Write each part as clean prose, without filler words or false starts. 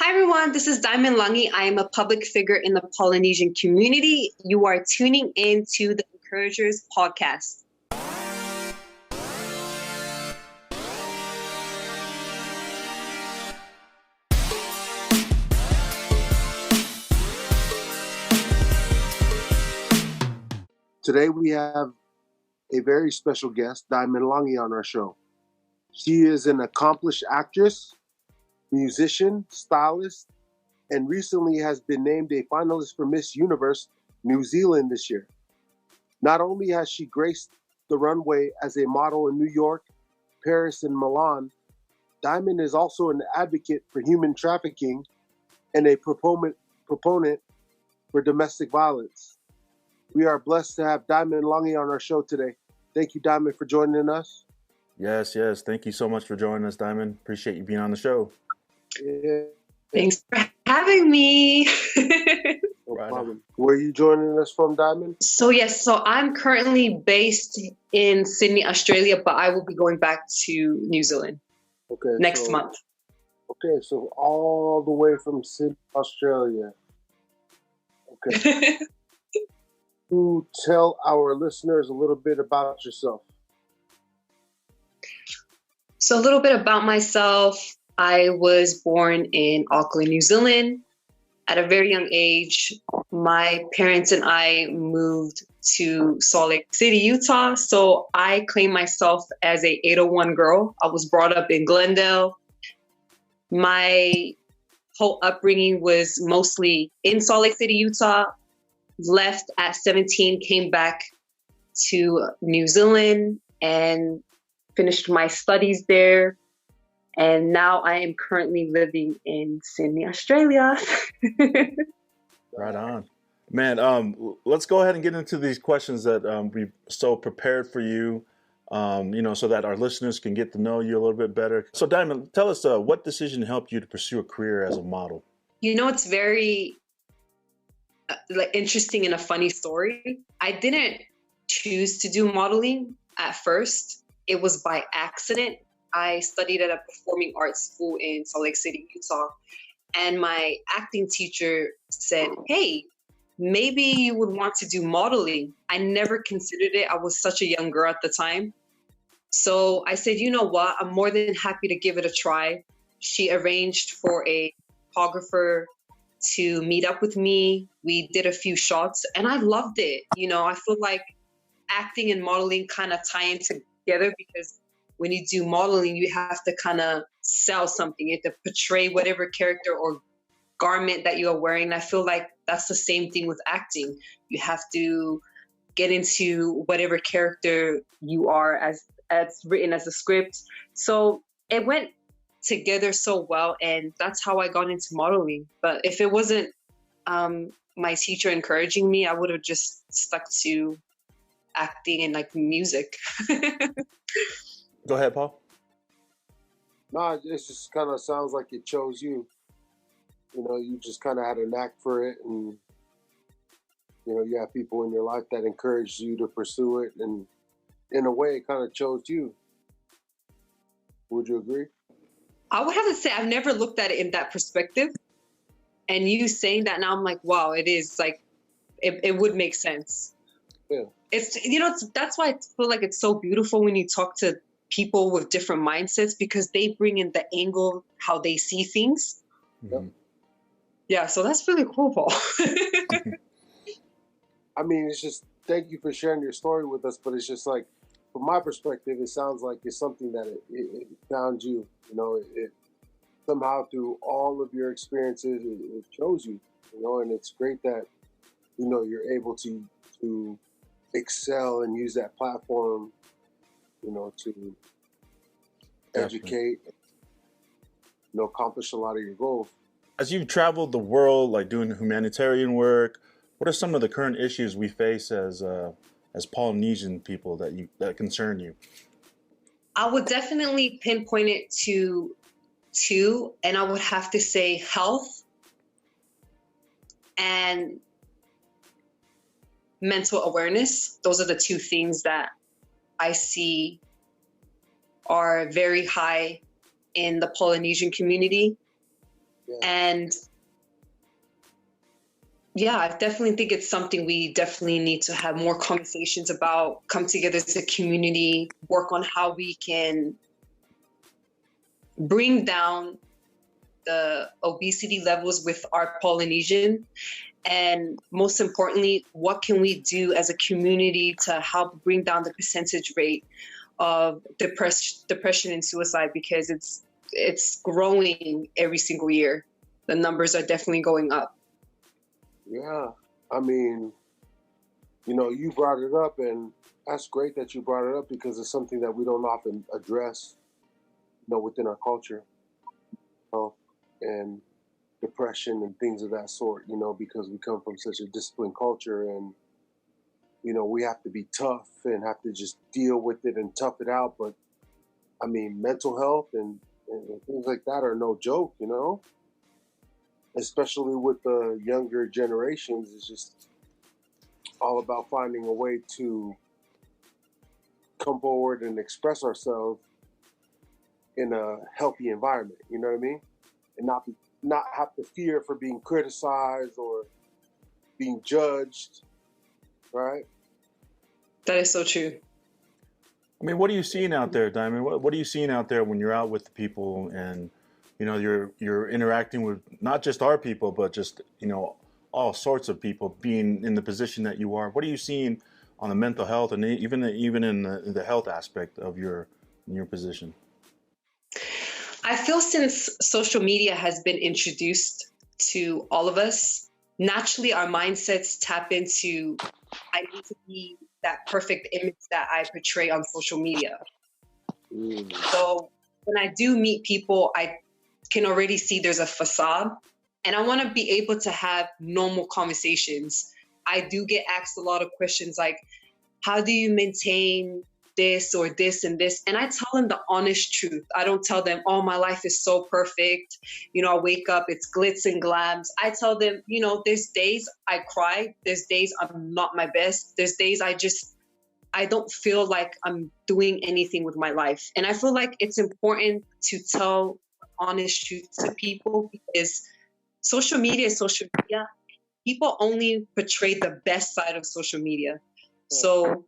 Hi everyone, this is Diamond Langi. I am a public figure in the Polynesian community. You are tuning in to the Encouragers podcast. Today we have a very special guest, Diamond Langi, on our show. She is an accomplished actress, musician, stylist, and recently has been named a finalist for Miss Universe New Zealand this year. Not only has she graced the runway as a model in New York, Paris, and Milan, Diamond is also an advocate for human trafficking and a proponent for domestic violence. We are blessed to have Diamond Langi on our show today. Thank you, Diamond, for joining us. Yes. Thank you so much for joining us, Diamond. Appreciate you being on the show. Yeah. Thanks for having me. No problem. Where are you joining us from, Diamond? So I'm currently based in Sydney, Australia, but I will be going back to New Zealand next month. Okay, so all the way from Sydney, Australia. Okay. To tell our listeners a little bit about yourself. So a little bit about myself. I was born in Auckland, New Zealand. At a very young age, my parents and I moved to Salt Lake City, Utah. So I claim myself as a 801 girl. I was brought up in Glendale. My whole upbringing was mostly in Salt Lake City, Utah. Left at 17, came back to New Zealand and finished my studies there. And now I am currently living in Sydney, Australia. Right on. Man, let's go ahead and get into these questions that we've so prepared for you, so that our listeners can get to know you a little bit better. So Diamond, tell us what decision helped you to pursue a career as a model? It's very interesting and a funny story. I didn't choose to do modeling at first. It was by accident. I studied at a performing arts school in Salt Lake City, Utah. And my acting teacher said, hey, maybe you would want to do modeling. I never considered it. I was such a young girl at the time. So I said, you know what? I'm more than happy to give it a try. She arranged for a photographer to meet up with me. We did a few shots and I loved it. I feel like acting and modeling kind of tie in together because when you do modeling, you have to kind of sell something. You have to portray whatever character or garment that you are wearing. And I feel like that's the same thing with acting. You have to get into whatever character you are as written as a script. So it went together so well, and that's how I got into modeling. But if it wasn't my teacher encouraging me, I would have just stuck to acting and music. Go ahead, Paul. No, it just kind of sounds like it chose you. You just kind of had a knack for it, and you have people in your life that encouraged you to pursue it, and in a way, it kind of chose you. Would you agree? I would have to say I've never looked at it in that perspective. And you saying that now, I'm like, wow, it is it would make sense. Yeah. That's why I feel like it's so beautiful when you talk to people with different mindsets because they bring in the angle, how they see things. Mm-hmm. Yeah, so that's really cool, Paul. I mean, it's just, thank you for sharing your story with us, but it's just like, from my perspective, it sounds like it's something that it found you. It somehow through all of your experiences, it chose you. And it's great that you're able to excel and use that platform, to educate, accomplish a lot of your goals. As you've traveled the world, doing humanitarian work, what are some of the current issues we face as Polynesian people that concern you? I would definitely pinpoint it to two, and I would have to say health and mental awareness. Those are the two things that I see are very high in the Polynesian community. And yeah, I definitely think it's something we definitely need to have more conversations about, come together as a community, work on how we can bring down the obesity levels with our Polynesian. And most importantly, what can we do as a community to help bring down the percentage rate of depression and suicide, because it's growing every single year. The numbers are definitely going up. Yeah, I mean, you brought it up, and that's great that you brought it up, because it's something that we don't often address, within our culture, and depression and things of that sort, because we come from such a disciplined culture, and we have to be tough and have to just deal with it and tough it out. But I mean, mental health and things like that are no joke, especially with the younger generations. It's just all about finding a way to come forward and express ourselves in a healthy environment, you know what I mean? And not have to fear for being criticized or being judged, right? That is so true. I mean, what are you seeing out there, Diamond? What are you seeing out there when you're out with the people and, you're interacting with not just our people, but just, all sorts of people being in the position that you are? What are you seeing on the mental health and even in the health aspect of your position? I feel since social media has been introduced to all of us, naturally our mindsets tap into, I need to be that perfect image that I portray on social media. So when I do meet people, I can already see there's a facade, and I want to be able to have normal conversations. I do get asked a lot of questions like, how do you maintain this or this and this? And I tell them the honest truth. I don't tell them, oh, my life is so perfect. I wake up, it's glitz and glams. I tell them, there's days I cry. There's days I'm not my best. There's days I don't feel like I'm doing anything with my life. And I feel like it's important to tell honest truth to people, because social media is social media. People only portray the best side of social media. So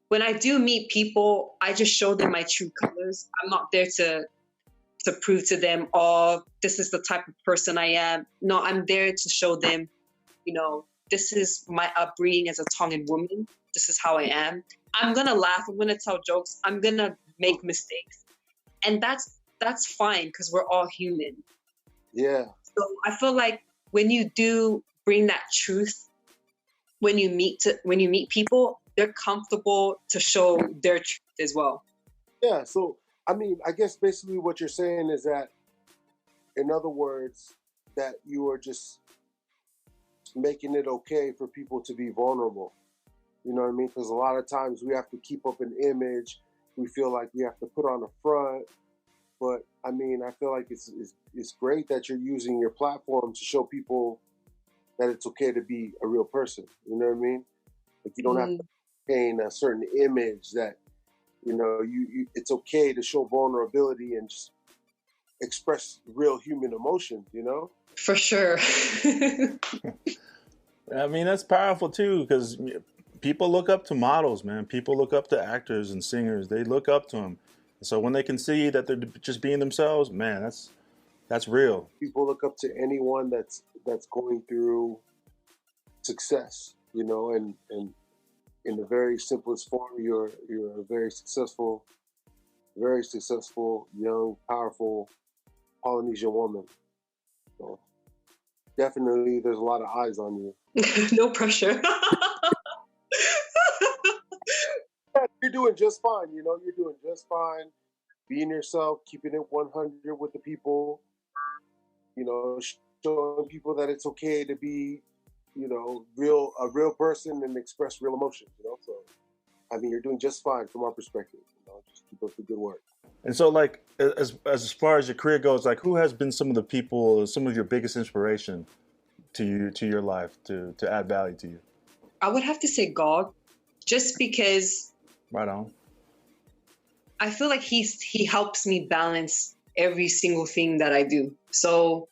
when I do meet people, I just show them my true colors. I'm not there to prove to them, oh, this is the type of person I am. No, I'm there to show them, this is my upbringing as a Tongan woman. This is how I am. I'm going to laugh. I'm going to tell jokes. I'm going to make mistakes. And that's fine, because we're all human. Yeah. So I feel like when you do bring that truth, when you meet people, they're comfortable to show their truth as well. Yeah. So, I mean, I guess basically what you're saying is that, in other words, that you are just making it okay for people to be vulnerable. You know what I mean? Because a lot of times we have to keep up an image. We feel like we have to put on a front. But I mean, I feel like it's great that you're using your platform to show people that it's okay to be a real person. You know what I mean? Like, you don't have to maintain a certain image, that, you it's okay to show vulnerability and just express real human emotions, For sure. I mean, that's powerful too, because people look up to models, man. People look up to actors and singers. They look up to them. So when they can see that they're just being themselves, man, that's real. People look up to anyone that's going through success, and in the very simplest form, you're a very successful, young, powerful Polynesian woman. So definitely, there's a lot of eyes on you. No pressure. You're doing just fine. You're doing just fine. Being yourself, keeping it 100 with the people. Showing people that it's okay to be, a real person and express real emotions. So, I mean, you're doing just fine from our perspective. Just keep up the good work. And so, like, as far as your career goes, like, who has been some of the people, some of your biggest inspiration to you, to your life, to add value to you? I would have to say God, just because. Right on. I feel like he helps me balance every single thing that I do. So,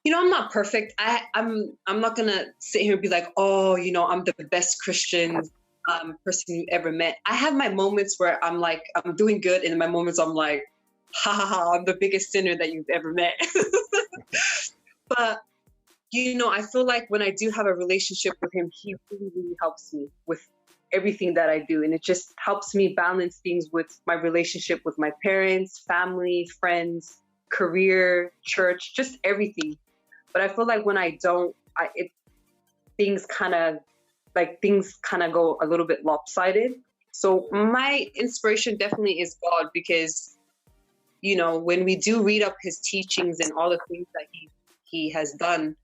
you know, I'm not perfect. I'm not gonna sit here and be like, oh, you know, I'm the best Christian person you ever met. I have my moments where I'm like, I'm doing good, and in my moments I'm like, ha ha ha, I'm the biggest sinner that you've ever met. But you know, I feel like when I do have a relationship with him, he really, really helps me with everything that I do. And it just helps me balance things with my relationship with my parents, family, friends, career, church, just everything. But I feel like when I don't, things kind of go a little bit lopsided. So my inspiration definitely is God, because, you know, when we do read up his teachings and all the things that he has done,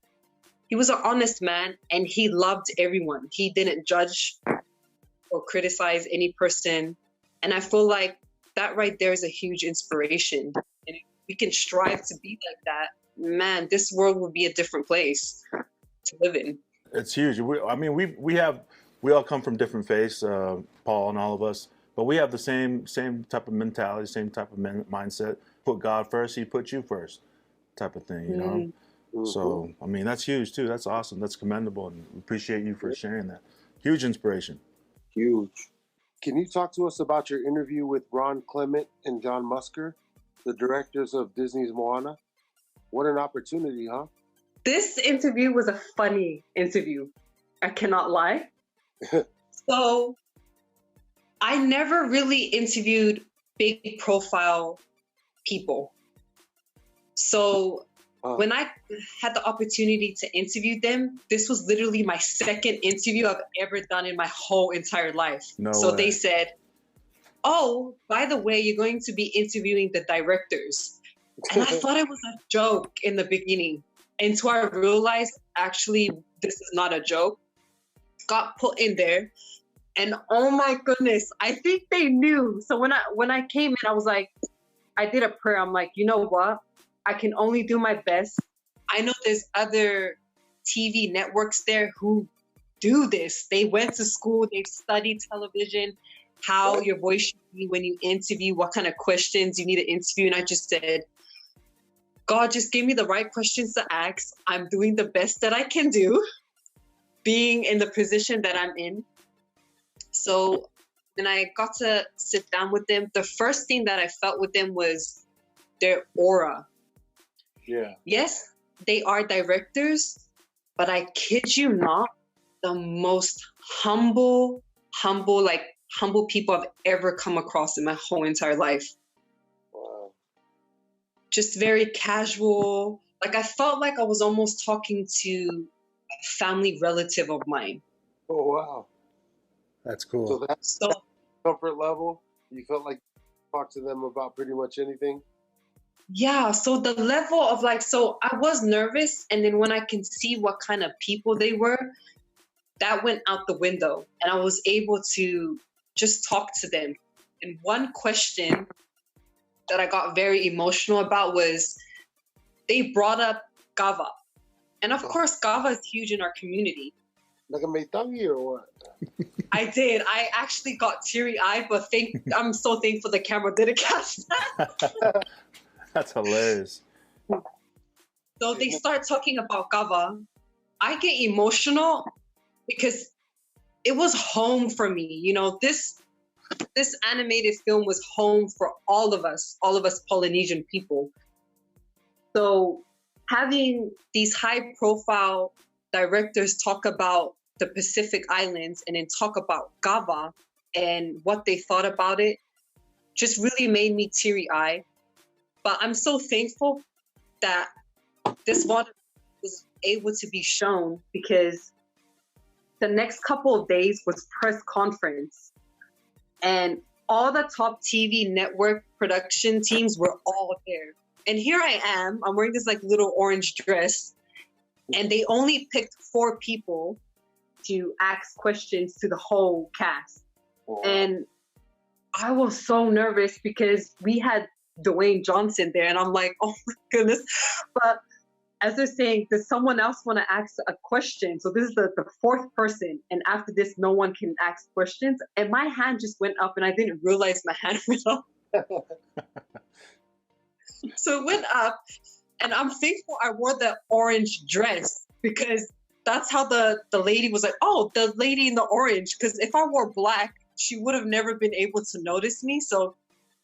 he was an honest man and he loved everyone. He didn't judge or criticize any person. And I feel like that right there is a huge inspiration. And if we can strive to be like that, man, this world will be a different place to live in. It's huge. We all come from different faiths, Paul and all of us, but we have the same type of mentality, same type of mindset. Put God first, he put you first, type of thing, you know? Mm-hmm. So, I mean, that's huge too. That's awesome. That's commendable. And we appreciate you for sharing that. Huge inspiration. Huge. Can you talk to us about your interview with Ron Clement and John Musker, the directors of Disney's Moana? What an opportunity, huh? This interview was a funny interview. I cannot lie. So I never really interviewed big profile people. So when I had the opportunity to interview them, this was literally my second interview I've ever done in my whole entire life. So they said, oh, by the way, you're going to be interviewing the directors. And I thought it was a joke in the beginning. Until I realized, actually, this is not a joke. Got put in there. And oh my goodness, I think they knew. So when I came in, I was like, I did a prayer. I'm like, you know what? I can only do my best. I know there's other TV networks there who do this. They went to school, they've studied television, how your voice should be when you interview, what kind of questions you need to interview. And I just said, God, just give me the right questions to ask. I'm doing the best that I can do, being in the position that I'm in. So when I got to sit down with them, the first thing that I felt with them was their aura. Yeah. Yes, they are directors, but I kid you not, the most humble people I've ever come across in my whole entire life. Wow. Just very casual. Like I felt like I was almost talking to a family relative of mine. Oh, wow. That's cool. So that's comfort level. You felt like you talked to them about pretty much anything? Yeah, so the level of so I was nervous, and then when I can see what kind of people they were, that went out the window, and I was able to just talk to them. And one question that I got very emotional about was they brought up Gava. And of course, Gava is huge in our community. Like a Meitangi or what? I did. I actually got teary-eyed, but I'm so thankful the camera didn't catch that. That's hilarious. So they start talking about Gava. I get emotional because it was home for me. You know, this animated film was home for all of us Polynesian people. So having these high-profile directors talk about the Pacific Islands and then talk about Gava and what they thought about it just really made me teary-eyed. But I'm so thankful that this water was able to be shown, because the next couple of days was press conference and all the top TV network production teams were all there. And here I am, I'm wearing this little orange dress, and they only picked 4 people to ask questions to the whole cast. Oh. And I was so nervous because we had Dwayne Johnson there, and I'm like, oh my goodness. But as they're saying, does someone else want to ask a question? So this is the 4th person, and after this, no one can ask questions. And my hand just went up, and I didn't realize my hand went up. So it went up, and I'm thankful I wore the orange dress because that's how the lady was like, oh, the lady in the orange. Because if I wore black, she would have never been able to notice me. So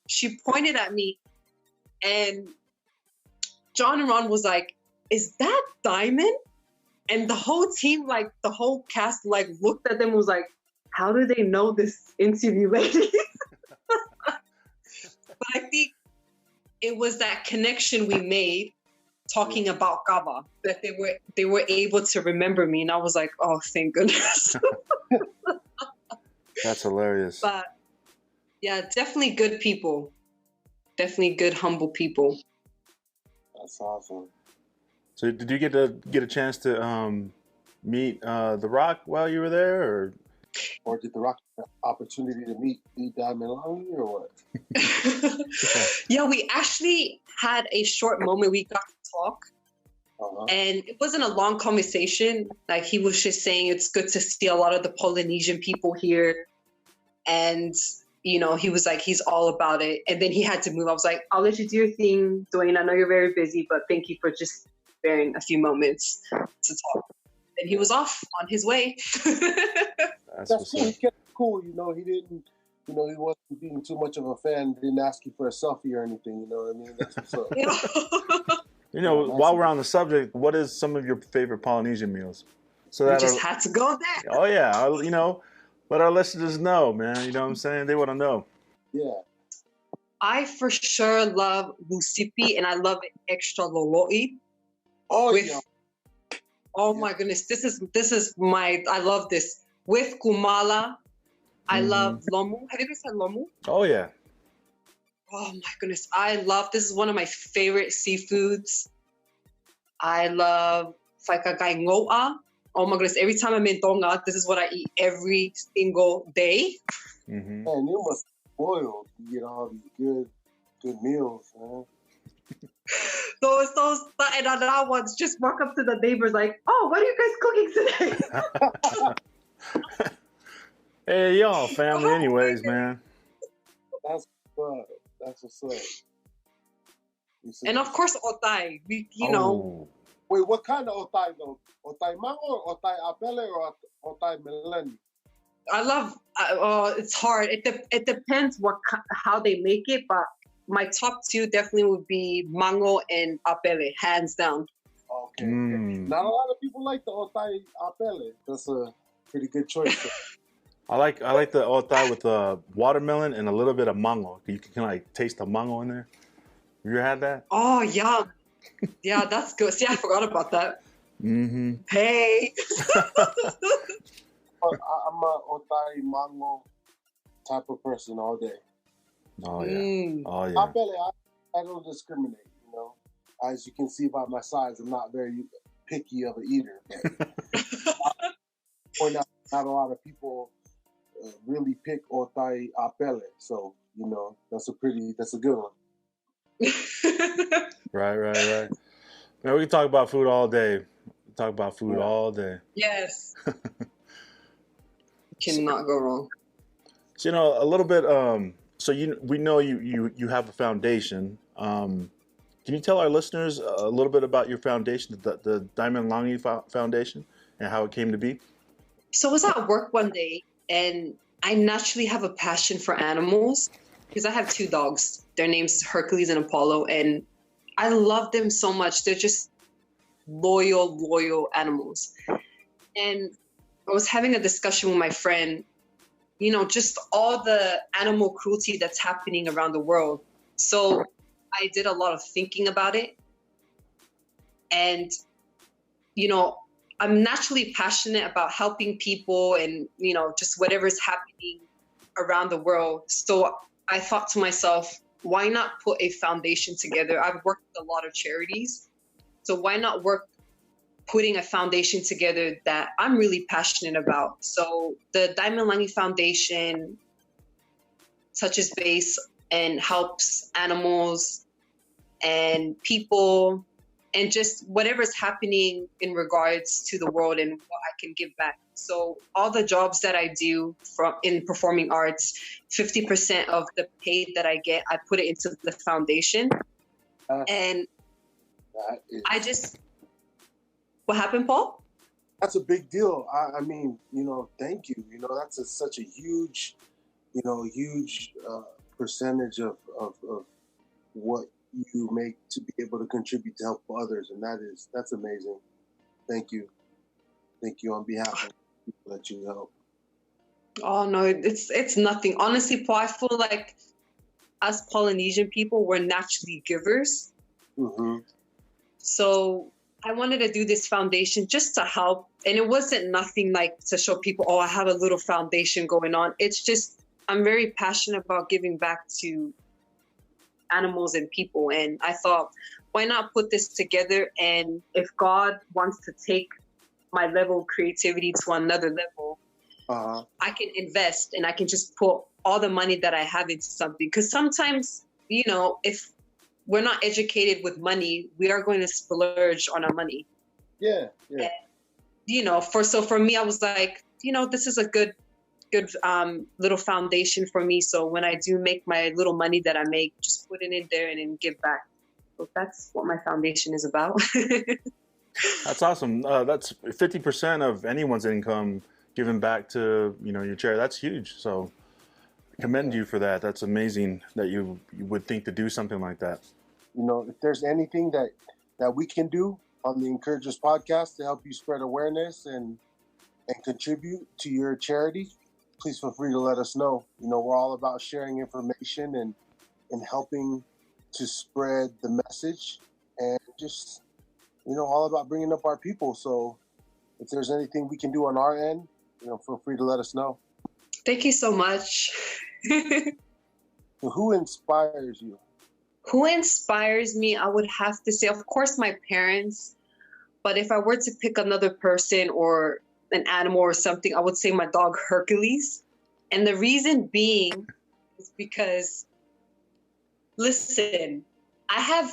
she pointed at me, and John and Ron was like, is that Diamond? And the whole team, like the whole cast, like looked at them and was like, how do they know this interview lady? But I think it was that connection we made talking about kava that they were able to remember me. And I was like, oh, thank goodness. That's hilarious. But yeah, definitely good people. Definitely good, humble people. That's awesome. So did you get a chance to meet The Rock while you were there, or did The Rock have the opportunity to meet Diamond Langi, or what? Yeah, we actually had a short moment. We got to talk. And it wasn't a long conversation. Like, he was just saying it's good to see a lot of the Polynesian people here. And, you know, he was like, he's all about it. And then he had to move. I was like, I'll let you do your thing, Dwayne. I know you're very busy, but thank you for just sparing a few moments to talk. And he was off on his way. That's cool. He kept it cool. You know, he didn't, you know, he wasn't being too much of a fan. Didn't ask you for a selfie or anything. You know what I mean? That's what's up. Yeah. You know, while we're on the subject, what is some of your favorite Polynesian meals? So that we just had to go there. Oh yeah, you know, let our listeners know, man. You know what I'm saying? They want to know. Yeah. I for sure love musipi, and I love it extra loloi. Oh yeah. Oh my goodness, this is my, I love this with kumala. I love lomu. Have you ever said lomu? Oh yeah. Oh my goodness, this is one of my favorite seafoods. I love whaikakai ngoa. Oh my goodness, every time I'm in Tonga, this is what I eat every single day. Man, you must be spoiled. You get all these good meals, man. Those and other ones just walk up to the neighbors like, oh, what are you guys cooking today? Hey, y'all family anyways, man. That's fun. That's what's up. And of course, otai. You know. Wait, what kind of otai though? Otai mango, or otai apele, or otai melani? I love. It's hard. It depends how they make it, but my top two definitely would be mango and apele, hands down. Okay. Not a lot of people like the otai apele. That's a pretty good choice. I like the otai with watermelon and a little bit of mango. You can like taste the mango in there. Have you ever had that? Oh, yum. Yeah, that's good. See, I forgot about that. Hey. I'm a otai mango type of person all day. Oh yeah. Oh yeah. I don't discriminate. You know, as you can see by my size, I'm not very picky of an eater. But not a lot of people really pick otai apele, so you know that's a good one. Right. Man, we can talk about food all day. All day. Yes. Cannot go wrong. So, you know, a little bit. So we know you have a foundation. Can you tell our listeners a little bit about your foundation, the Diamond Langi Foundation, and how it came to be? So I was at work one day, and I naturally have a passion for animals because I have two dogs. Their names Hercules and Apollo, and I love them so much. They're just loyal animals. And I was having a discussion with my friend, you know, just all the animal cruelty that's happening around the world. So I did a lot of thinking about it. And, you know, I'm naturally passionate about helping people and, you know, just whatever's happening around the world. So I thought to myself, why not put a foundation together? I've worked with a lot of charities. So why not putting a foundation together that I'm really passionate about? So the Diamond Langi Foundation touches base and helps animals and people and just whatever's happening in regards to the world and what I can give back. So all the jobs that I do in performing arts, 50% of the pay that I get, I put it into the foundation. And I just, what happened, Paul? That's a big deal. I mean, thank you. That's such a huge, huge percentage of what you make to be able to contribute to help others. And that's amazing. Thank you. Thank you on behalf of the people that you help. Oh, no, it's nothing. Honestly, Paul, I feel like us Polynesian people, we're naturally givers. Mm-hmm. So I wanted to do this foundation just to help. And it wasn't nothing like to show people, oh, I have a little foundation going on. It's just, I'm very passionate about giving back to animals and people. And I thought, why not put this together? And if God wants to take my level of creativity to another level, I can invest and I can just put all the money that I have into something. Because sometimes, if we're not educated with money, we are going to splurge on our money. Yeah. And, for me, I was like, this is a good little foundation for me. So when I do make my little money that I make, just put it in there and then give back. So that's what my foundation is about. That's awesome. That's 50% of anyone's income given back to, your charity. That's huge. So I commend you for that. That's amazing that you would think to do something like that. If there's anything that we can do on the Encouragers podcast to help you spread awareness and contribute to your charity, please feel free to let us know. We're all about sharing information and helping to spread the message and just, all about bringing up our people. So if there's anything we can do on our end, feel free to let us know. Thank you so much. So who inspires you? Who inspires me? I would have to say, of course, my parents. But if I were to pick another person or an animal or something, I would say my dog Hercules. And the reason being is because, listen, I have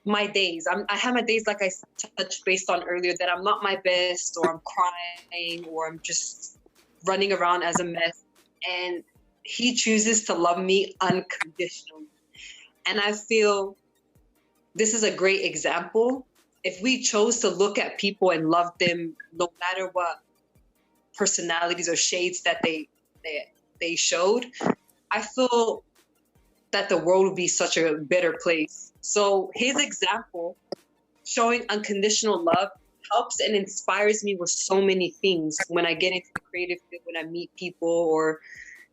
my days. I have my days, like I touched based on earlier, that I'm not my best, or I'm crying, or I'm just running around as a mess. And he chooses to love me unconditionally. And I feel this is a great example. If we chose to look at people and love them, no matter what personalities or shades that they showed, I feel that the world would be such a better place. So his example, showing unconditional love, helps and inspires me with so many things. When I get into the creative field, when I meet people, or,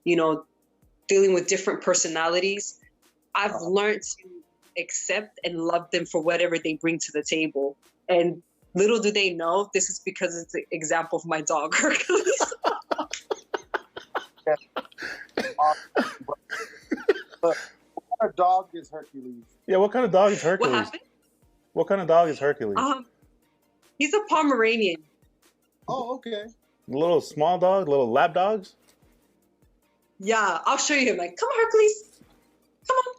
dealing with different personalities, I've learned to accept and love them for whatever they bring to the table. And little do they know, this is because it's an example of my dog, Hercules. But what kind of dog is Hercules? Yeah, what kind of dog is Hercules? What happened? What kind of dog is Hercules? He's a Pomeranian. Oh, okay. Little small dog, little lap dogs? Yeah, I'll show you him. Like, come on, Hercules. Come on.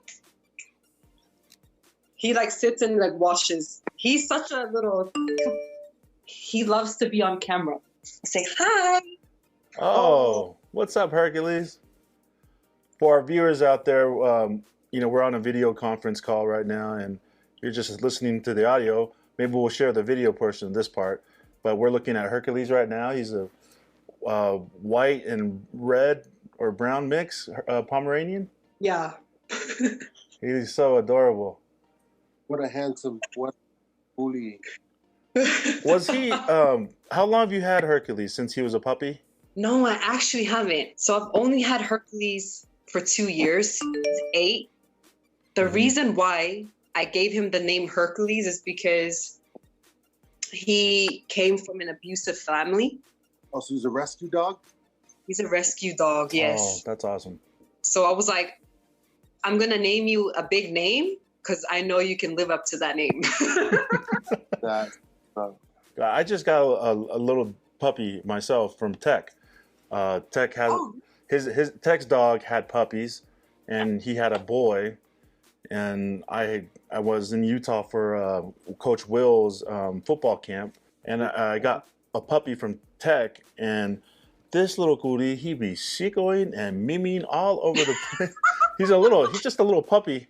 He sits and watches. He's such a little, he loves to be on camera. Say hi. Oh, what's up, Hercules? For our viewers out there, we're on a video conference call right now, and you're just listening to the audio. Maybe we'll share the video portion of this part, but we're looking at Hercules right now. He's a white and red or brown mix Pomeranian. Yeah. He's so adorable. What a handsome, what a bully. Was he, how long have you had Hercules? Since he was a puppy? No, I actually haven't. So I've only had Hercules for 2 years. He's 8. The reason why I gave him the name Hercules is because he came from an abusive family. Oh, so he's a rescue dog? He's a rescue dog, yes. Oh, that's awesome. So I was like, I'm going to name you a big name because I know you can live up to that name. I just got a little puppy myself from Tech. Tech has his Tech's dog had puppies, and he had a boy. And I was in Utah for Coach Will's football camp, and I got a puppy from Tech, and this little cootie, he be sickoing and miming all over the place. He's just a little puppy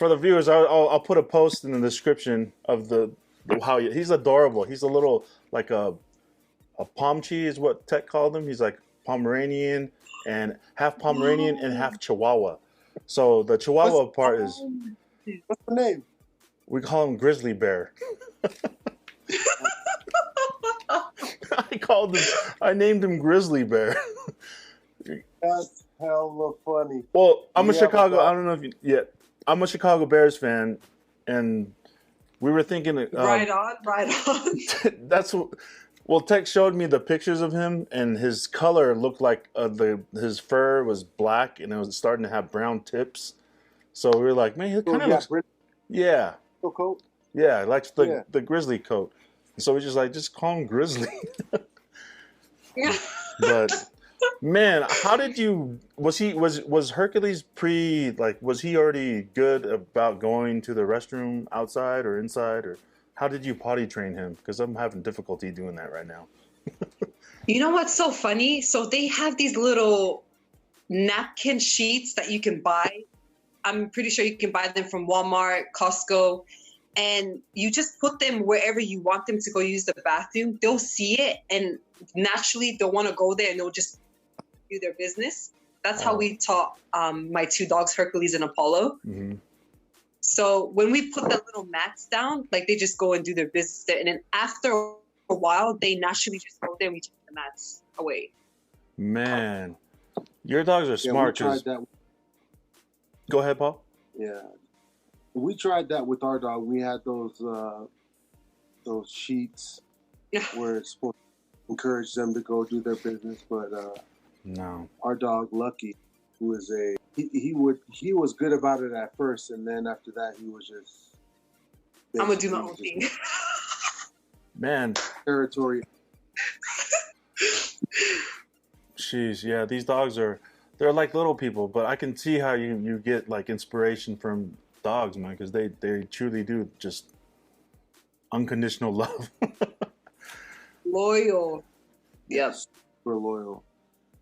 for the viewers, I'll put a post in the description of he's adorable. He's a little like a Pomchi is what Tech called him. He's like Pomeranian and half Pomeranian and half Chihuahua. So the Chihuahua part is, what's the name? We call him Grizzly Bear. I named him Grizzly Bear. That's hella funny. Well, I'm a Chicago. I don't know if I'm a Chicago Bears fan, and we were thinking. Right on. That's what. Well, Tech showed me the pictures of him, and his color looked like his fur was black, and it was starting to have brown tips. So we were like, man, he kind of looks. Yeah. Coat. Yeah, like the grizzly coat. So we just call him Grizzly. But man, how did you? Was Hercules was he already good about going to the restroom outside or inside, or how did you potty train him? Because I'm having difficulty doing that right now. You know what's so funny? So they have these little napkin sheets that you can buy. I'm pretty sure you can buy them from Walmart, Costco, and you just put them wherever you want them to go use the bathroom. They'll see it, and naturally they'll want to go there, and they'll just do their business. That's how we taught my two dogs, Hercules and Apollo. Mm-hmm. So when we put the little mats down, like they just go and do their business there. And then after a while, they naturally just go there and we take the mats away. Man, your dogs are smart. We tried that. Go ahead, Paul. Yeah. We tried that with our dog. We had those sheets where it's supposed to encourage them to go do their business. But no, our dog, Lucky, who was he was good about it at first, and then after that, he was just. I'm gonna do my own thing. Man, territory. Jeez, yeah, these dogs they're like little people, but I can see how you get like inspiration from dogs, man, because they truly do just unconditional love. Loyal. Yes. Super loyal.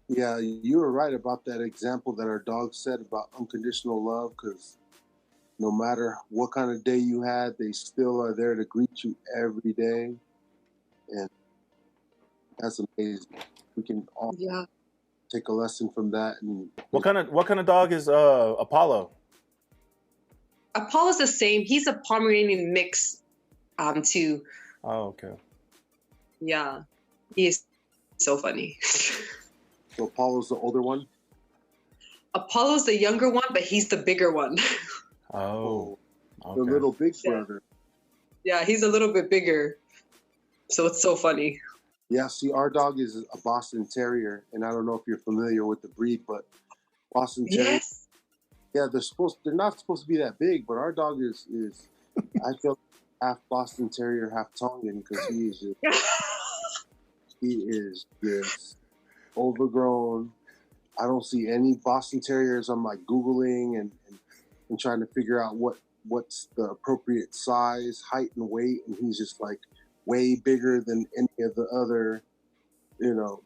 Yeah, you were right about that example that our dog said about unconditional love, because no matter what kind of day you had, they still are there to greet you every day. And that's amazing. We can all take a lesson from that. And what kind of dog is Apollo? Apollo's the same. He's a Pomeranian mix, too. Oh, okay. Yeah, he is so funny. So Apollo's the older one? Apollo's the younger one, but he's the bigger one. Oh, okay. The little big brother. Yeah, he's a little bit bigger. So it's so funny. Yeah, see, our dog is a Boston Terrier, and I don't know if you're familiar with the breed, but Boston Terrier. Yes. Yeah, they're not supposed to be that big, but our dog is I feel half Boston Terrier, half Tongan, because he is just overgrown. I don't see any Boston Terriers. I'm like Googling and trying to figure out what's the appropriate size, height, and weight, and he's just like way bigger than any of the other,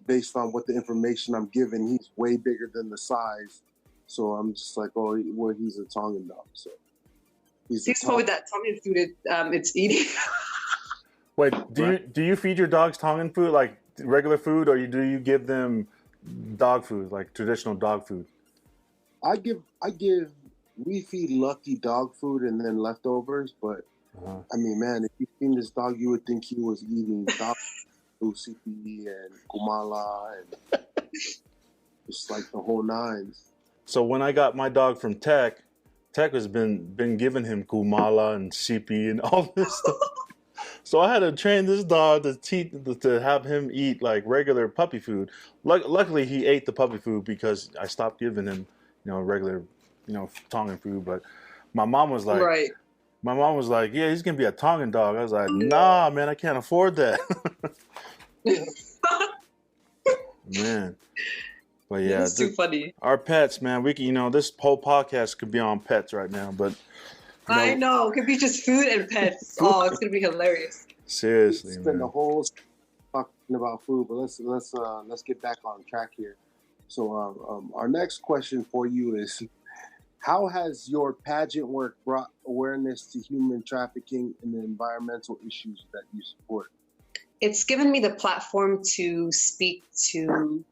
based on what the information I'm given, he's way bigger than the size. So I'm just like, oh, well, he's a Tongan dog. So he's probably that Tongan food it's eating. Wait, do you feed your dogs Tongan food, like regular food, or do you give them dog food, like traditional dog food? We feed Lucky dog food and then leftovers, but I mean, man, if you've seen this dog, you would think he was eating dog food, CPE and Kumala and just like the whole nines. So when I got my dog from Tech has been giving him Kumala and CP and all this stuff. So I had to train this dog to have him eat like regular puppy food. Luckily, he ate the puppy food because I stopped giving him, regular, Tongan food. But my mom was like, yeah, he's gonna be a Tongan dog. I was like, nah, man, I can't afford that. Man. But yeah, it's too funny. Our pets, man, we can, this whole podcast could be on pets right now, but I know, it could be just food and pets. Oh, it's gonna be hilarious. Seriously, spend the whole talking about food, but let's get back on track here. So our next question for you is, How has your pageant work brought awareness to human trafficking and the environmental issues that you support? It's given me the platform to speak to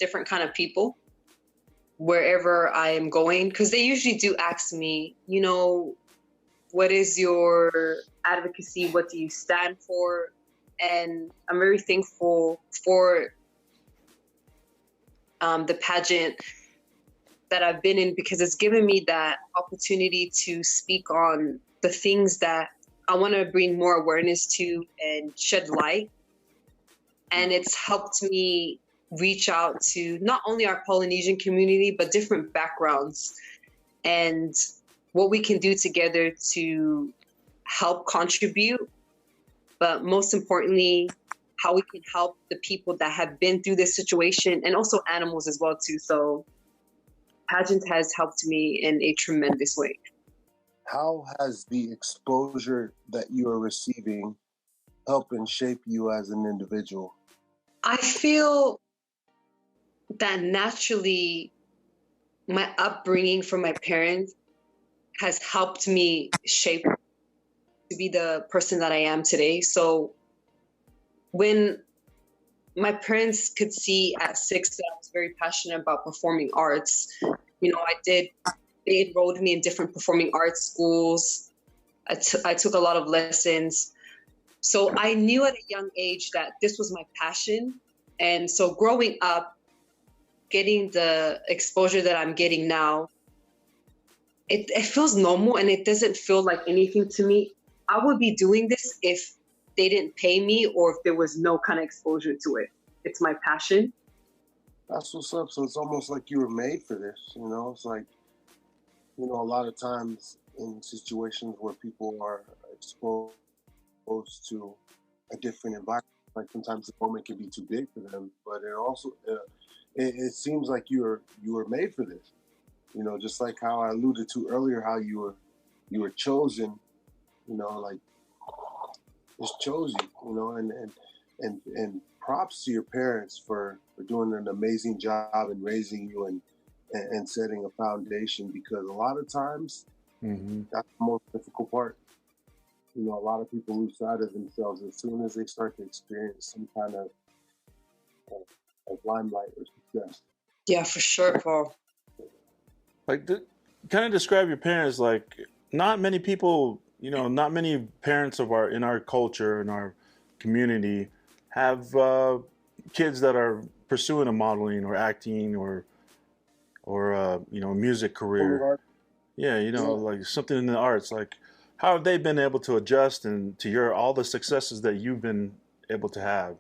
different kind of people wherever I am going, because they usually do ask me, you know, what is your advocacy? What do you stand for? And I'm very thankful for the pageant that I've been in, because it's given me that opportunity to speak on the things that I want to bring more awareness to and shed light. And it's helped me reach out to not only our Polynesian community, but different backgrounds, and what we can do together to help contribute, but most importantly, how we can help the people that have been through this situation, and also animals as well too. So pageant has helped me in a tremendous way. How has the exposure that you are receiving helped and shape you as an individual? I feel that naturally my upbringing from my parents has helped me shape to be the person that I am today. So when my parents could see at 6 that I was very passionate about performing arts, you know, they enrolled me in different performing arts schools. I took a lot of lessons. So I knew at a young age that this was my passion. And so growing up, getting the exposure that I'm getting now, it feels normal, and it doesn't feel like anything to me. I would be doing this if they didn't pay me or if there was no kind of exposure to it. It's my passion. That's what's up. So it's almost like you were made for this, you know? It's like, you know, a lot of times in situations where people are exposed to a different environment, like sometimes the moment can be too big for them, but it also, it seems like you were made for this. You know, just like how I alluded to earlier, how you were chosen, you know, like just chose you, you know, and props to your parents for doing an amazing job in raising you and setting a foundation, because a lot of times that's the most difficult part. You know, a lot of people lose sight of themselves as soon as they start to experience some kind of limelight or success. Yeah, for sure, Paul. Like, kind of describe your parents. Like, not many people, you know, not many parents in our culture, in our community, have kids that are pursuing a modeling or acting or you know, music career. Yeah, you know, like something in the arts. Like, how have they been able to adjust and to all the successes that you've been able to have?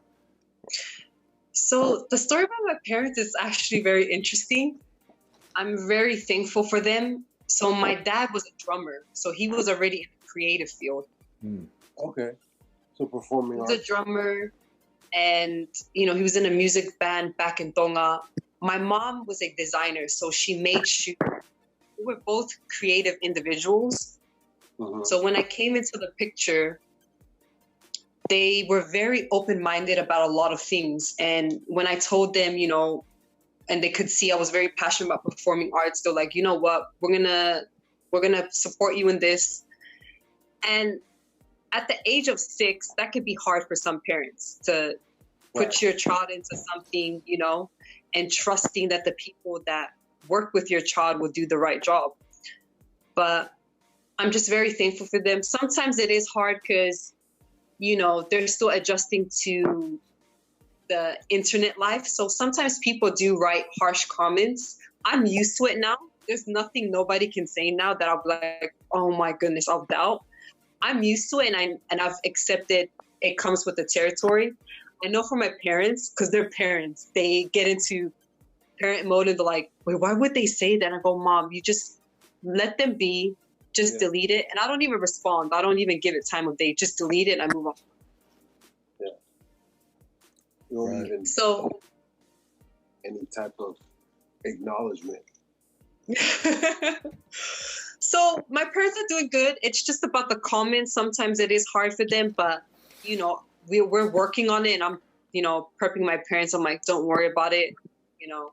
So the story about my parents is actually very interesting. I'm very thankful for them. So my dad was a drummer, so he was already in the creative field. Okay. So performing arts. He was a drummer, and you know, he was in a music band back in Tonga. My mom was a designer, so she made shoes. We were both creative individuals. So when I came into the picture, they were very open-minded about a lot of things. And when I told them, you know, and they could see I was very passionate about performing arts, they're like, you know what, we're gonna support you in this. And at the age of 6, that could be hard for some parents to put your child into something, you know, and trusting that the people that work with your child will do the right job. But I'm just very thankful for them. Sometimes it is hard because, you know, they're still adjusting to the internet life. So sometimes people do write harsh comments. I'm used to it now. There's nothing nobody can say now that I'll be like, oh my goodness, I'll doubt. I'm used to it, and I've accepted it comes with the territory. I know for my parents, because they're parents, they get into parent mode and they're like, wait, why would they say that? And I go, Mom, you just let them be. Just delete it. And I don't even respond. I don't even give it time of day. Just delete it and I move on. Yeah. You don't even any type of acknowledgement. So my parents are doing good. It's just about the comments. Sometimes it is hard for them, but you know, we're working on it, and I'm, you know, prepping my parents. I'm like, don't worry about it. You know,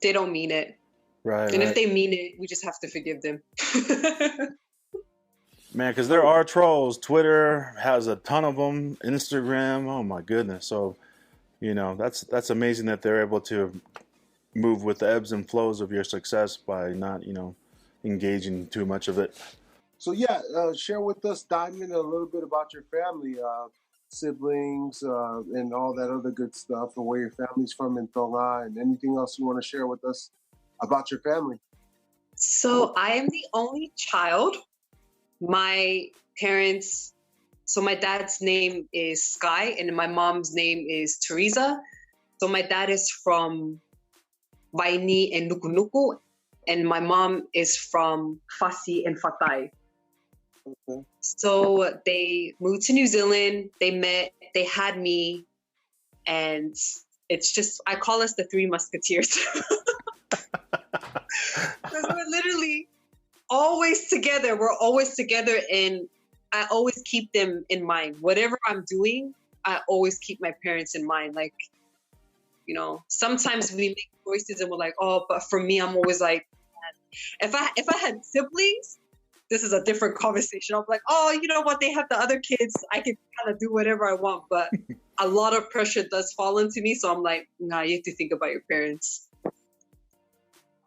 they don't mean it. Right. And if they mean it, we just have to forgive them. Man, because there are trolls. Twitter has a ton of them. Instagram, oh my goodness. So, you know, that's amazing that they're able to move with the ebbs and flows of your success by not, you know, engaging too much of it. So yeah, share with us, Diamond, a little bit about your family, siblings, and all that other good stuff, and where your family's from in Tonga, and anything else you want to share with us about your family. So I am the only child. My parents, so my dad's name is Sky and my mom's name is Teresa. So my dad is from Vaini and Nukunuku, and my mom is from Fasi and Fatai. Okay. So they moved to New Zealand, they met, they had me, and it's just, I call us the Three Musketeers. Because we're literally always together. We're always together, and I always keep them in mind. Whatever I'm doing, I always keep my parents in mind. Like, you know, sometimes we make choices and we're like, oh, but for me, I'm always like, if I had siblings, this is a different conversation. I'm like, oh, you know what? They have the other kids. I can kind of do whatever I want. But a lot of pressure does fall into me. So I'm like, nah, you have to think about your parents.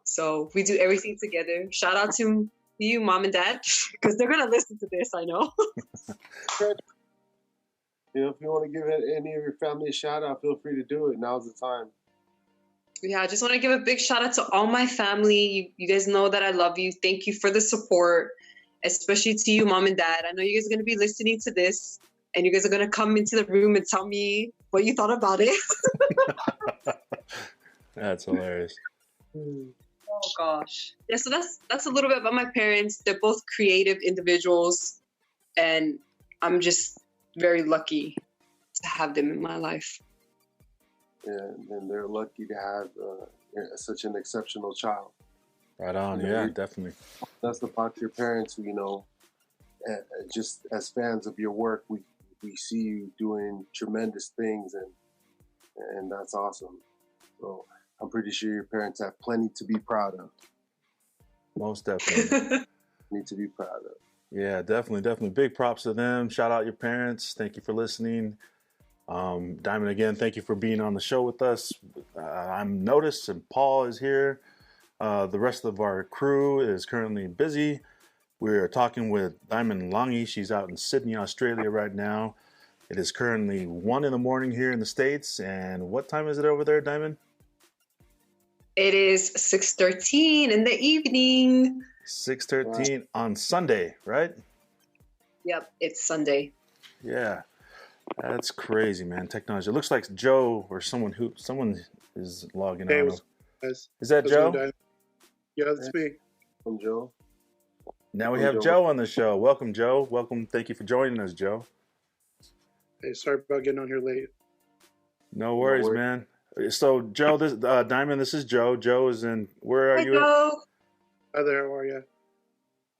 So we do everything together. Shout out to you, mom and dad, because they're going to listen to this, I know. You know, if you want to give any of your family a shout out, feel free to do it. Now's the time. Yeah, I just want to give a big shout out to all my family. You guys know that I love you. Thank you for the support, especially to you, mom and dad. I know you guys are going to be listening to this, and you guys are going to come into the room and tell me what you thought about it. That's hilarious. Oh gosh. Yeah, so that's a little bit about my parents. They're both creative individuals, and I'm just very lucky to have them in my life. And they're lucky to have such an exceptional child. Right on, yeah, definitely. That's about your parents, you know, just as fans of your work, we see you doing tremendous things, and that's awesome. So I'm pretty sure your parents have plenty to be proud of. Most definitely. Need to be proud of. Yeah, definitely. Big props to them. Shout out your parents. Thank you for listening. Diamond, again, thank you for being on the show with us. I'm Notice, and Paul is here. The rest of our crew is currently busy. We're talking with Diamond Langi. She's out in Sydney, Australia right now. It is currently 1 a.m. here in the States. And what time is it over there, Diamond? It is 6:13 in the evening. 6:13 on Sunday, right? Yep, it's Sunday. Yeah. That's crazy, man. Technology. It looks like Joe or someone is logging on. Guys. Is that Joe? Yeah, that's me. I'm Joe. Now we have Joe on the show. Welcome, Joe. Welcome. Thank you for joining us, Joe. Hey, sorry about getting on here late. No worries, man. So, Joe, this Diamond, this is Joe. Joe is in. Where are Hi, you? Joe. Hi there. How are you?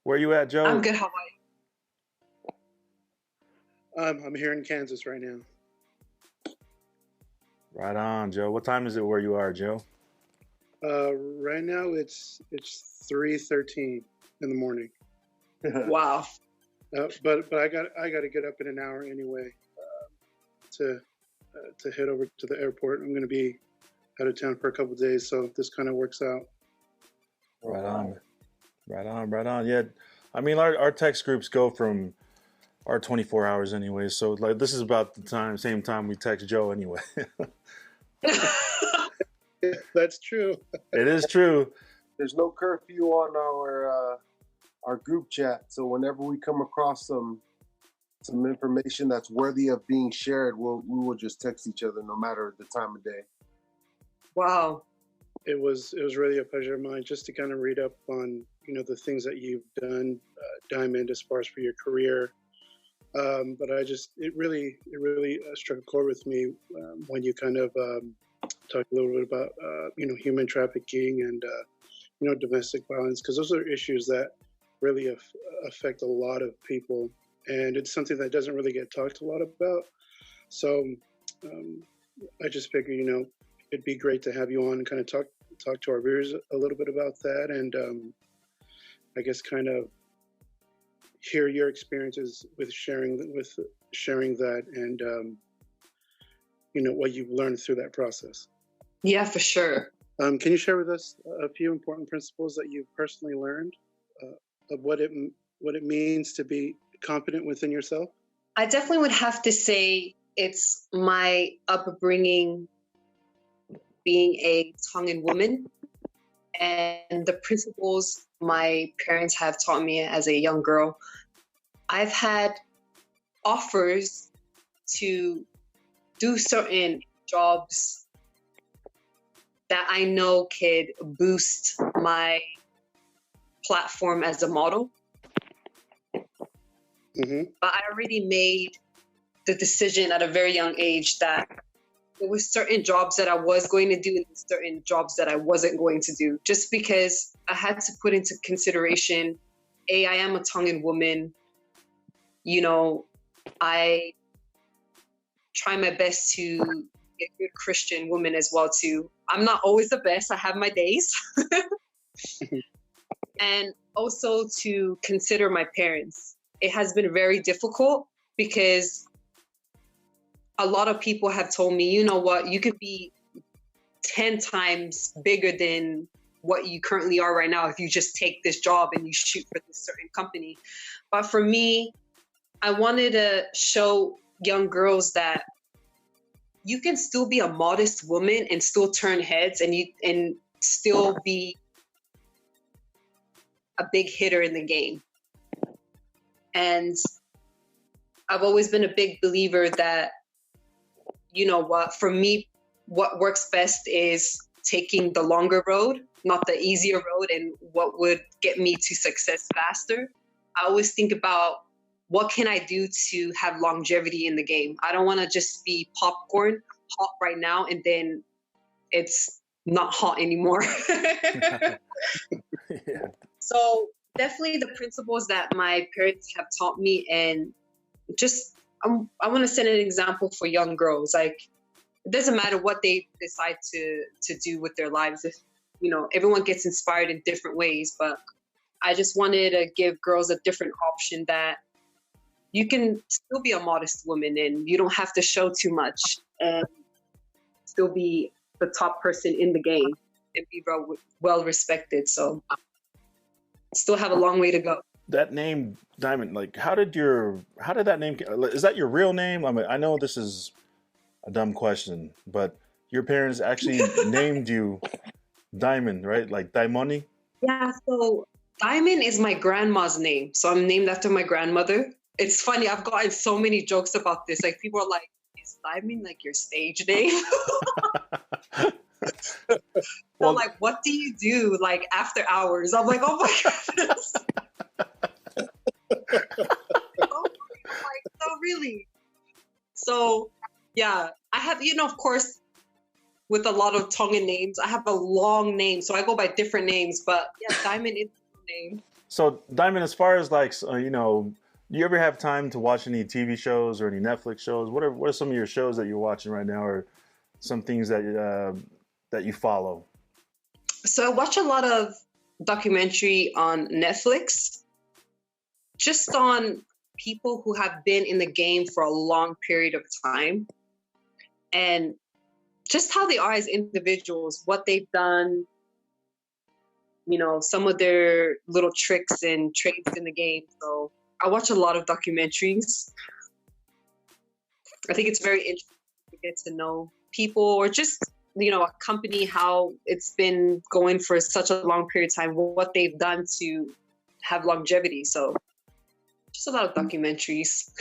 Where are you at, Joe? I'm good. How are you? I'm here in Kansas right now. Right on, Joe. What time is it where you are, Joe? Right now it's 3:13 in the morning. Wow. But I got to get up in an hour anyway to head over to the airport. I'm going to be out of town for a couple of days, so this kind of works out. Right on. Yeah, I mean our text groups go from our 24 hours anyway, so like this is about the same time we text Joe anyway. That's true. It is true. There's no curfew on our group chat, so whenever we come across some information that's worthy of being shared, we will just text each other no matter the time of day. Wow. It was really a pleasure of mine just to kind of read up on the things that you've done, Diamond, as far as for your career. But it really struck a chord with me when you kind of talked a little bit about human trafficking and domestic violence, because those are issues that really affect a lot of people, and it's something that doesn't really get talked a lot about. So I just figured it'd be great to have you on and kind of talk to our viewers a little bit about that, and I guess kind of hear your experiences with sharing that, and what you've learned through that process. Yeah, for sure. Can you share with us a few important principles that you've personally learned of what it means to be confident within yourself? I definitely would have to say it's my upbringing being a Tongan woman and the principles my parents have taught me as a young girl. I've had offers to do certain jobs that I know could boost my platform as a model. Mm-hmm. But I already made the decision at a very young age that there were certain jobs that I was going to do and certain jobs that I wasn't going to do, just because I had to put into consideration, I am a Tongan woman. I try my best to be a good Christian woman as well too. I'm not always the best. I have my days. And also to consider my parents. It has been very difficult because a lot of people have told me, you know what, you could be 10 times bigger than what you currently are right now if you just take this job and you shoot for this certain company. But for me, I wanted to show young girls that you can still be a modest woman and still turn heads and still be a big hitter in the game. And I've always been a big believer that, for me, what works best is taking the longer road, not the easier road, and what would get me to success faster. I always think about what can I do to have longevity in the game. I don't want to just be popcorn, hot right now, and then it's not hot anymore. Yeah. So definitely the principles that my parents have taught me, and just I want to set an example for young girls. Like, it doesn't matter what they decide to do with their lives. If everyone gets inspired in different ways, but I just wanted to give girls a different option that you can still be a modest woman and you don't have to show too much and still be the top person in the game and be well respected. So still have a long way to go. That name, Diamond, like, how did that name, is that your real name? I mean, I know this is a dumb question, but your parents actually named you Diamond, right? Like Daimoni? Yeah, so Diamond is my grandma's name. So I'm named after my grandmother. It's funny, I've gotten so many jokes about this. Like, people are like, is Diamond like your stage name? Well, I'm like, what do you do like after hours? I'm like, oh my goodness. Like, no, really. So yeah, I have, of course, with a lot of Tongan names, I have a long name, so I go by different names. But yeah, Diamond is the name. So Diamond, as far as like, do you ever have time to watch any TV shows or any Netflix shows? What are some of your shows that you're watching right now, or some things that you follow? So I watch a lot of documentary on Netflix, just on people who have been in the game for a long period of time, and just how they are as individuals, what they've done, some of their little tricks and trades in the game. So I watch a lot of documentaries. I think it's very interesting to get to know people, or just, a company, how it's been going for such a long period of time, what they've done to have longevity. So just a lot of documentaries.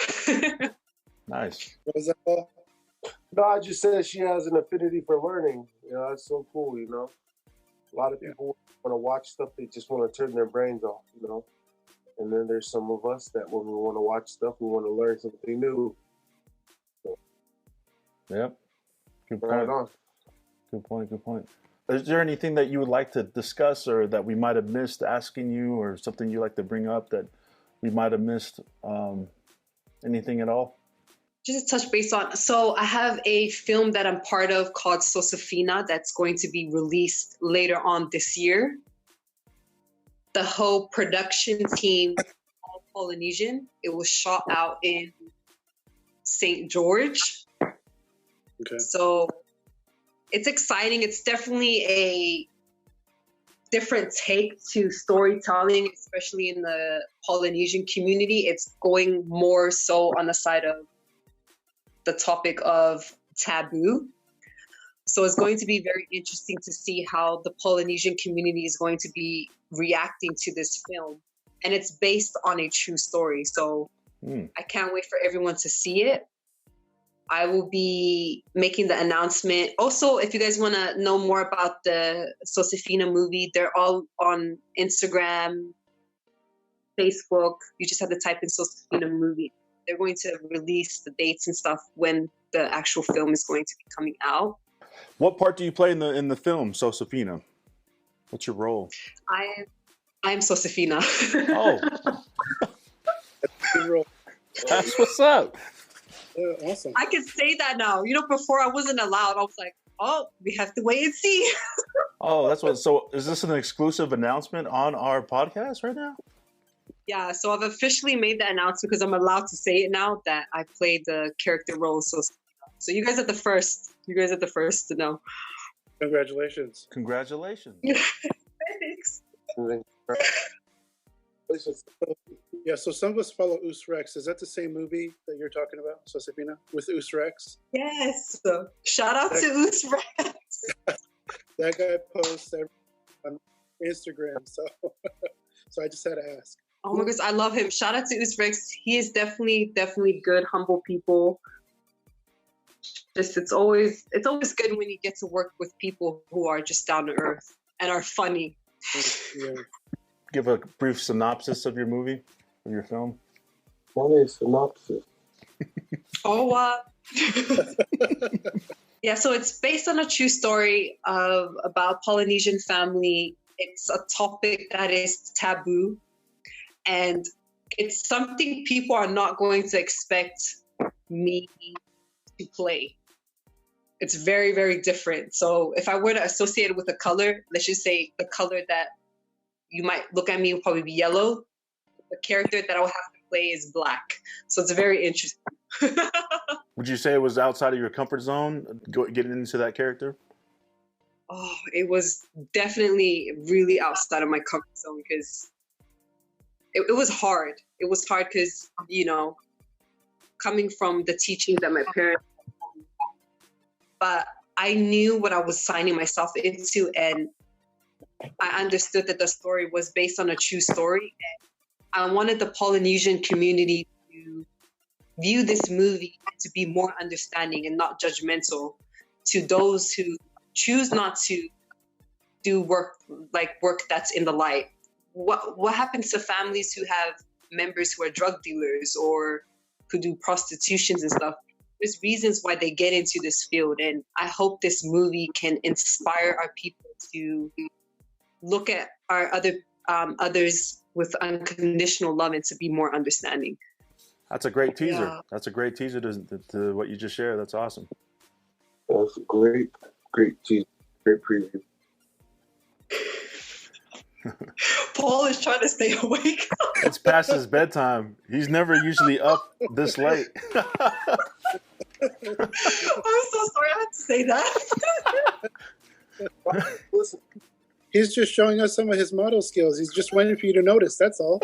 Nice. Was that all? No, I just said she has an affinity for learning. That's so cool, A lot of people want to watch stuff, they just want to turn their brains off, And then there's some of us that when we want to watch stuff, we want to learn something new. So, yep. Good point. right on. Good point. Is there anything that you would like to discuss, or that we might have missed asking you, or something you like to bring up that we might have missed? Anything at all? just to touch base on, so I have a film that I'm part of called Sosafina that's going to be released later on this year. The whole production team, all Polynesian. It was shot out in St. George. Okay. So it's exciting. It's definitely a different take to storytelling, especially in the Polynesian community. It's going more so on the side of the topic of taboo. So it's going to be very interesting to see how the Polynesian community is going to be reacting to this film. And it's based on a true story. So I can't wait for everyone to see it. I will be making the announcement. Also, if you guys want to know more about the Sosafina movie, they're all on Instagram, Facebook. You just have to type in Sosafina movie. They're going to release the dates and stuff when the actual film is going to be coming out. What part do you play in the film, Sosafina? What's your role? I'm Sosafina. Oh, Good role. that's what's up. Yeah, awesome. I can say that now. You know, before I wasn't allowed. I was like, oh, we have to wait and see. Oh, that's what. So, is this an exclusive announcement on our podcast right now? Yeah, so I've officially made the announcement because I'm allowed to say it now that I played the character role. So you guys are the first. You guys are the first to know. Congratulations. Congratulations. Thanks. Yeah, so some of us follow Us Rex. Is that the same movie that you're talking about, Sosafina, with Us Rex? Yes. Shout out to Us Rex. That guy posts on Instagram, so I just had to ask. Oh my goodness, I love him. Shout out to Us Rex. He is definitely good, humble people. Just it's always good when you get to work with people who are just down to earth and are funny. Yeah. Give a brief synopsis of your movie, of your film. What is synopsis? Oh, yeah. So it's based on a true story about Polynesian family. It's a topic that is taboo, and it's something people are not going to expect me to play. It's very, very different. So if I were to associate it with a color, let's just say the color that you might look at me will probably be yellow. The character that I'll have to play is black. So it's very interesting. Would you say it was outside of your comfort zone, getting into that character? Oh, it was definitely really outside of my comfort zone because it was hard. It was hard because, you know, coming from the teachings that my parents, but I knew what I was signing myself into, and I understood that the story was based on a true story. And I wanted the Polynesian community to view this movie to be more understanding and not judgmental to those who choose not to do work that's in the light. What happens to families who have members who are drug dealers or who do prostitutions and stuff? There's reasons why they get into this field, and I hope this movie can inspire our people to look at our others with unconditional love and to be more understanding. That's a great teaser. Yeah. That's a great teaser to what you just shared. That's awesome. That's a great teaser, great preview. Paul is trying to stay awake. It's past his bedtime. He's never usually up this late. I'm so sorry I had to say that. Listen, He's just showing us some of his model skills. He's just waiting for you to notice. That's all.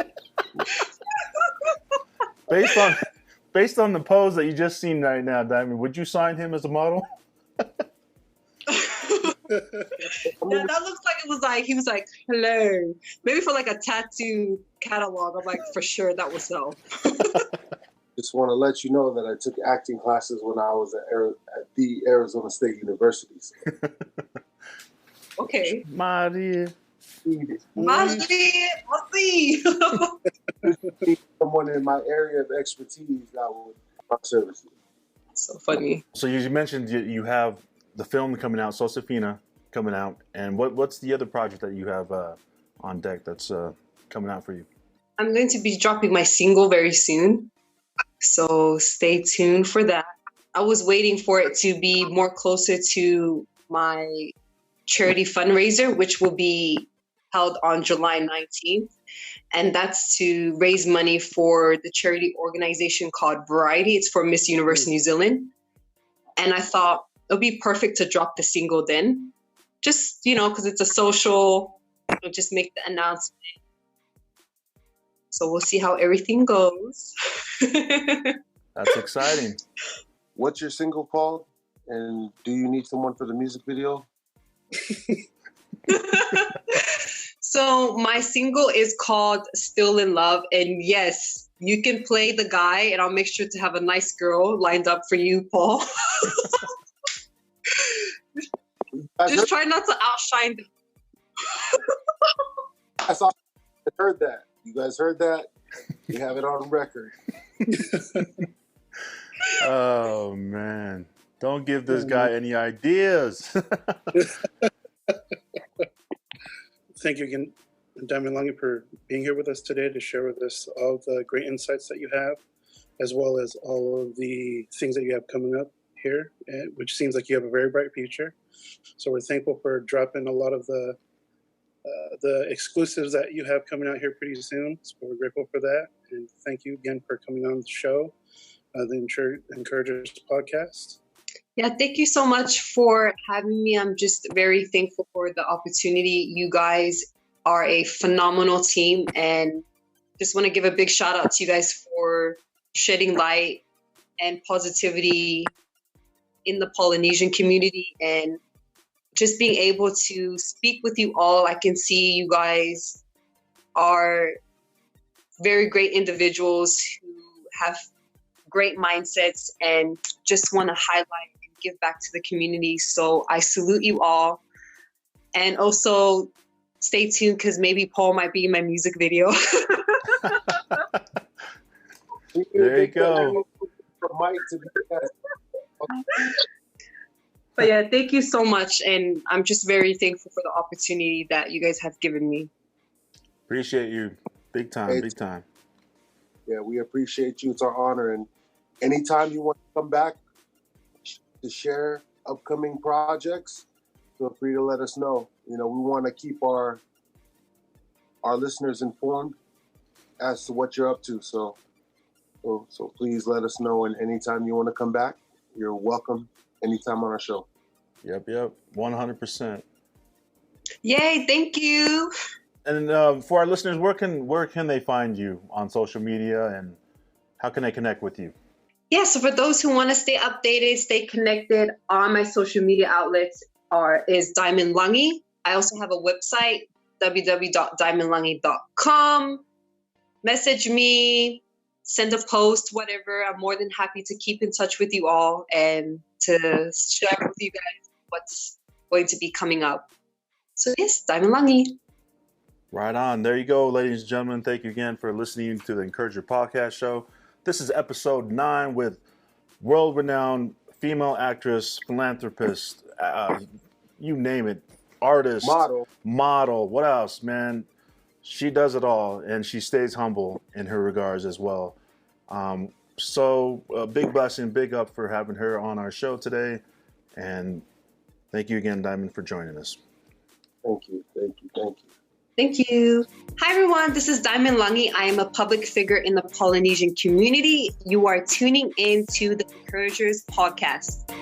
Based on the pose that you just seen right now, Diamond, would you sign him as a model? Yeah, that looks like it was like he was like, hello. Maybe for like a tattoo catalog. I'm like, for sure that was so. just want to let you know that I took acting classes when I was at the Arizona State University. So. Okay. Maria. Someone in my area of expertise that would my services. So funny. So you mentioned you have the film coming out, Sosafina coming out, and what's the other project that you have on deck that's coming out for you? I'm going to be dropping my single very soon. So stay tuned for that. I was waiting for it to be more closer to my charity fundraiser, which will be held on July 19th. And that's to raise money for the charity organization called Variety. It's for Miss Universe New Zealand. And I thought it would be perfect to drop the single then. Just, because it's a social, just make the announcement. So we'll see how everything goes. That's exciting. What's your single called? And do you need someone for the music video? So my single is called Still in Love. And yes, you can play the guy, and I'll make sure to have a nice girl lined up for you, Paul. Just try not to outshine them. I heard that. You guys heard that? You have it on record. Oh, man. Don't give this guy any ideas. Thank you again, Diamond Langi, for being here with us today to share with us all the great insights that you have, as well as all of the things that you have coming up here, which seems like you have a very bright future. So we're thankful for dropping a lot of the exclusives that you have coming out here pretty soon. So we're grateful for that. And thank you again for coming on the show, the Encouragers podcast. Yeah, thank you so much for having me. I'm just very thankful for the opportunity. You guys are a phenomenal team, and just want to give a big shout out to you guys for shedding light and positivity in the Polynesian community, and just being able to speak with you all. I can see you guys are very great individuals who have great mindsets and just want to highlight and give back to the community. So I salute you all. And also stay tuned, because maybe Paul might be in my music video. There you go. But yeah, thank you so much. And I'm just very thankful for the opportunity that you guys have given me. Appreciate you. Big time, big time. Yeah, we appreciate you. It's our honor. And anytime you want to come back to share upcoming projects, feel free to let us know. We want to keep our listeners informed as to what you're up to. So please let us know. And anytime you want to come back, you're welcome anytime on our show. Yep, 100%. Yay, thank you. And for our listeners, where can they find you on social media, and how can they connect with you? Yeah, so for those who want to stay updated, stay connected, on my social media outlets is Diamond Langi. I also have a website, www.diamondlangi.com. Message me, send a post, whatever. I'm more than happy to keep in touch with you all and to share with you guys what's going to be coming up. So yes, Diamond Langi. Right on. There you go, ladies and gentlemen. Thank you again for listening to the Encourager Podcast Show. This is episode 9 with world-renowned female actress, philanthropist, you name it, artist, model. What else, man? She does it all, and she stays humble in her regards as well. So a big blessing, big up for having her on our show today. And thank you again, Diamond, for joining us. Thank you. Thank you. Hi, everyone. This is Diamond Langi. I am a public figure in the Polynesian community. You are tuning in to the Encouragers Podcast.